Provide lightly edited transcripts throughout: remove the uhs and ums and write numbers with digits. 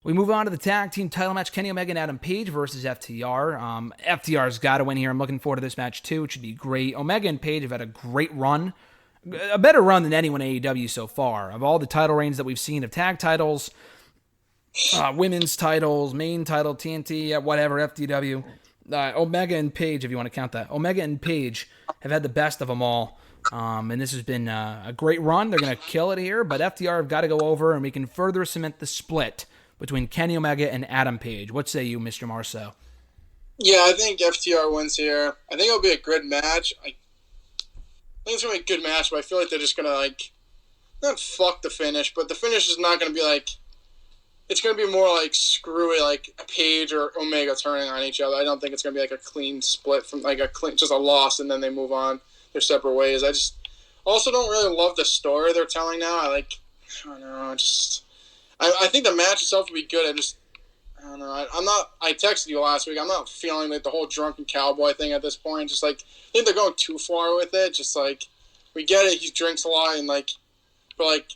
We move on to the tag team title match, Kenny Omega and Adam Page versus FTR. FTR's got to win here. I'm looking forward to this match too. It should be great. Omega and Page have had a great run, a better run than anyone in AEW so far. Of all the title reigns that we've seen of tag titles, women's titles, main title, TNT, whatever, FTW, Omega and Page, if you want to count that, Omega and Page have had the best of them all. And this has been a great run. They're going to kill it here, but FTR have got to go over, and we can further cement the split between Kenny Omega and Adam Page. What say you, Mr. Marceau? Yeah, I think FTR wins here. I think it'll be a good match. I think it's going to be a good match, but I feel like they're just going to, not fuck the finish, but the finish is not going to be it's going to be more screw it, like a Page or Omega turning on each other. I don't think it's going to be a clean split from just a loss and then they move on their separate ways. I just also don't really love the story they're telling now. I don't know, I think the match itself will be good. I don't know. I texted you last week. I'm not feeling the whole drunken cowboy thing at this point. I think they're going too far with it. We get it. He drinks a lot but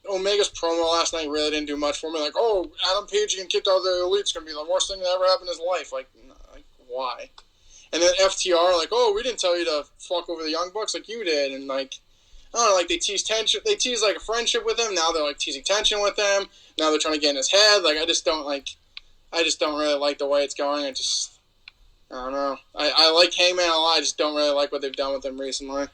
Omega's promo last night really didn't do much for me. Adam Page getting kicked out of the Elite's going to be the worst thing that ever happened in his life. Why? And then FTR, we didn't tell you to fuck over the Young Bucks like you did. And I don't know, they tease tension. They tease a friendship with him. Now they're teasing tension with him. Now they're trying to get in his head. I just don't really like the way it's going. I don't know. I like Hangman a lot. I just don't really like what they've done with him recently.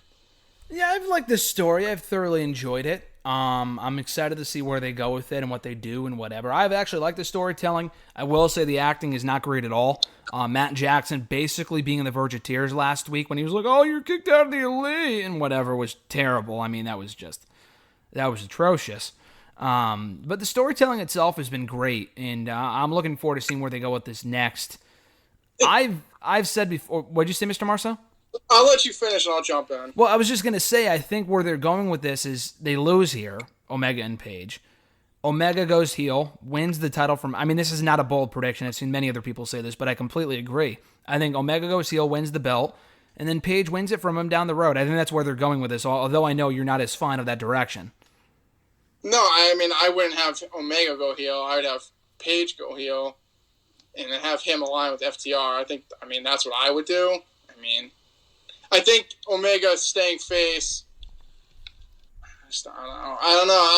Yeah, I've liked this story. I've thoroughly enjoyed it. I'm excited to see where they go with it and what they do and whatever. I've actually liked the storytelling. I will say the acting is not great at all. Matt Jackson basically being on the verge of tears last week when he was like, "Oh, you're kicked out of the Elite," and whatever was terrible. I mean, that was atrocious. But the storytelling itself has been great, and I'm looking forward to seeing where they go with this next. I've said before. What'd you say, Mr. Marceau? I'll let you finish and I'll jump in. Well, I was just going to say, I think where they're going with this is they lose here, Omega and Page. Omega goes heel, wins the title from... I mean, this is not a bold prediction. I've seen many other people say this, but I completely agree. I think Omega goes heel, wins the belt, and then Page wins it from him down the road. I think that's where they're going with this, although I know you're not as fond of that direction. No, I wouldn't have Omega go heel. I would have Page go heel and then have him align with FTR. That's what I would do. I think Omega staying face. I don't know.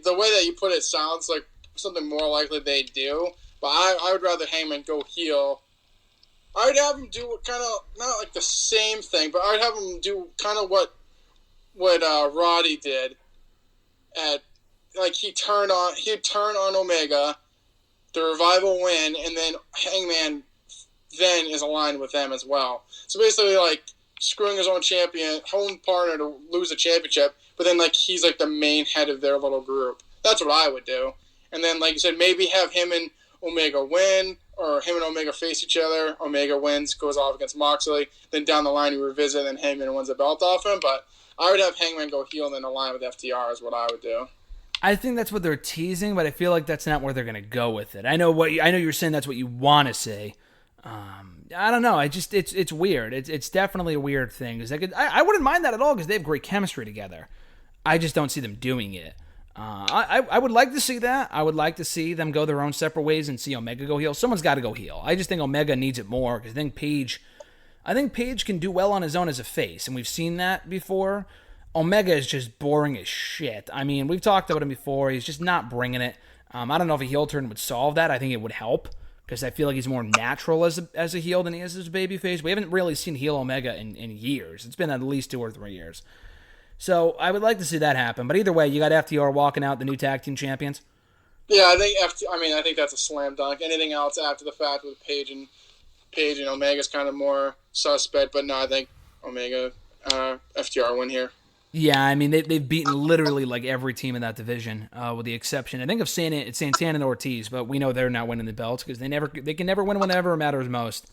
The way that you put it sounds like something more likely they do. But I would rather Hangman go heel. I would have him do kind of not the same thing, but I would have him do kind of what Roddy did. He'd turn on Omega, the Revival win, and then Hangman then is aligned with them as well. So basically, screwing his own partner to lose a championship, but then he's the main head of their little group. That's what I would do. And then like you said, maybe have him and Omega win, or him and Omega face each other. Omega wins, goes off against Moxley. Then down the line you revisit, and Hangman wins the belt off him. But I would have Hangman go heel and then align with FTR is what I would do. I think that's what they're teasing, but I feel like that's not where they're going to go with it. I know you're saying that's what you want to say. I don't know. It's weird. It's definitely a weird thing. I wouldn't mind that at all because they have great chemistry together. I just don't see them doing it. I would like to see that. I would like to see them go their own separate ways and see Omega go heel. Someone's got to go heel. I just think Omega needs it more because I think Page can do well on his own as a face, and we've seen that before. Omega is just boring as shit. We've talked about him before. He's just not bringing it. I don't know if a heel turn would solve that. I think it would help because I feel like he's more natural as a heel than he is as a babyface. We haven't really seen heel Omega in years. It's been at least 2 or 3 years. So I would like to see that happen. But either way, you got FTR walking out the new tag team champions. Yeah, I think that's a slam dunk. Anything else after the fact with Page and Omega is kind of more suspect. But no, I think Omega, FTR win here. Yeah, they've beaten literally every team in that division, with the exception, I think, of Santana and Ortiz. But we know they're not winning the belts because they can never win whenever it matters most.